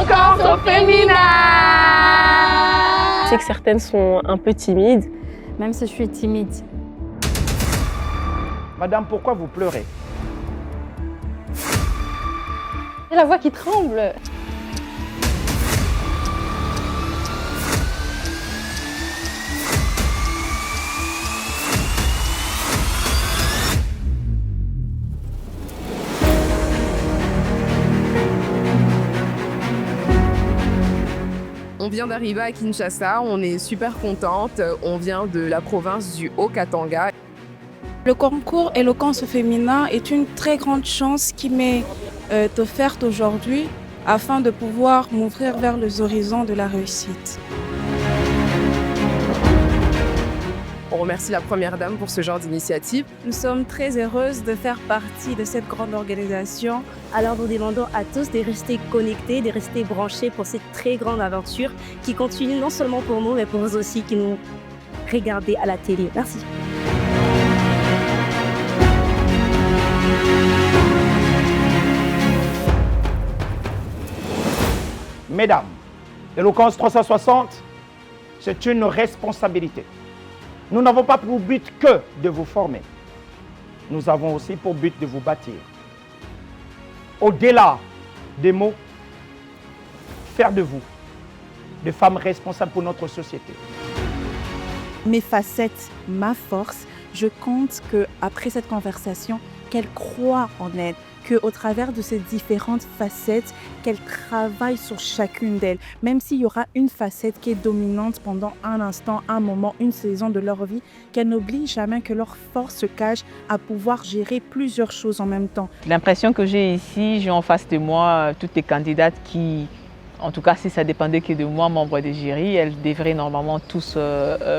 Éloquence au féminin. Je sais que certaines sont un peu timides. Même si je suis timide. Madame, pourquoi vous pleurez? J'ai la voix qui tremble. On vient d'arriver à Kinshasa, on est super contente. On vient de la province du Haut-Katanga. Le concours Éloquence au féminin est une très grande chance qui m'est offerte aujourd'hui afin de pouvoir m'ouvrir vers les horizons de la réussite. On remercie la Première Dame pour ce genre d'initiative. Nous sommes très heureuses de faire partie de cette grande organisation. Alors nous demandons à tous de rester connectés, de rester branchés pour cette très grande aventure qui continue non seulement pour nous, mais pour vous aussi qui nous regardez à la télé. Merci. Mesdames, Éloquence 360, c'est une responsabilité. Nous n'avons pas pour but que de vous former. Nous avons aussi pour but de vous bâtir. Au-delà des mots, faire de vous des femmes responsables pour notre société. Mes facettes, ma force, je compte qu'après cette conversation, qu'elle croit en elle, qu'au travers de ces différentes facettes, qu'elle travaille sur chacune d'elles. Même s'il y aura une facette qui est dominante pendant un instant, un moment, une saison de leur vie, qu'elle n'oublie jamais que leur force se cache à pouvoir gérer plusieurs choses en même temps. L'impression que j'ai ici, j'ai en face de moi toutes les candidates qui, en tout cas si ça dépendait que de moi, membre des jurys, elles devraient normalement tous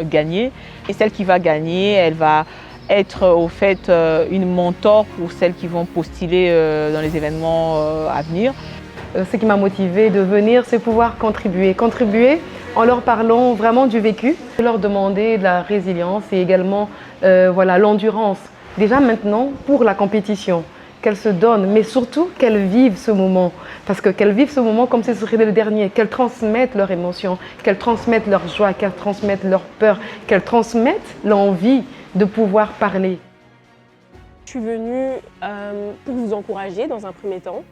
gagner. Et celle qui va gagner, elle va être au fait une mentor pour celles qui vont postuler dans les événements à venir. Ce qui m'a motivée de venir, c'est pouvoir contribuer. Contribuer en leur parlant vraiment du vécu, leur demander de la résilience et également l'endurance. Déjà maintenant, pour la compétition, qu'elles se donnent, mais surtout qu'elles vivent ce moment. Parce qu'elles vivent ce moment comme si ce serait le dernier, qu'elles transmettent leurs émotions, qu'elles transmettent leur joie, qu'elles transmettent leur peur, qu'elles transmettent l'envie de pouvoir parler. Je suis venue pour vous encourager dans un premier temps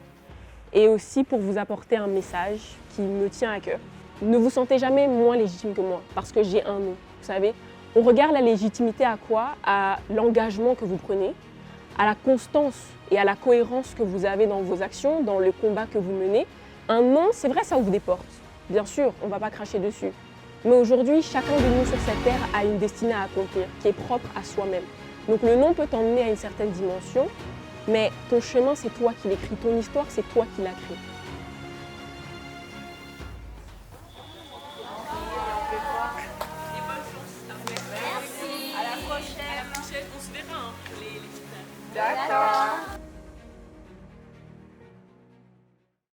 et aussi pour vous apporter un message qui me tient à cœur. Ne vous sentez jamais moins légitime que moi parce que j'ai un nom. Vous savez, on regarde la légitimité à quoi? À l'engagement que vous prenez, à la constance et à la cohérence que vous avez dans vos actions, dans le combat que vous menez. Un nom, c'est vrai, ça ouvre des portes. Bien sûr, on ne va pas cracher dessus. Mais aujourd'hui, chacun de nous sur cette terre a une destinée à accomplir qui est propre à soi-même. Donc le nom peut t'emmener à une certaine dimension, mais ton chemin, c'est toi qui l'écris. Ton histoire, c'est toi qui la crée. D'accord.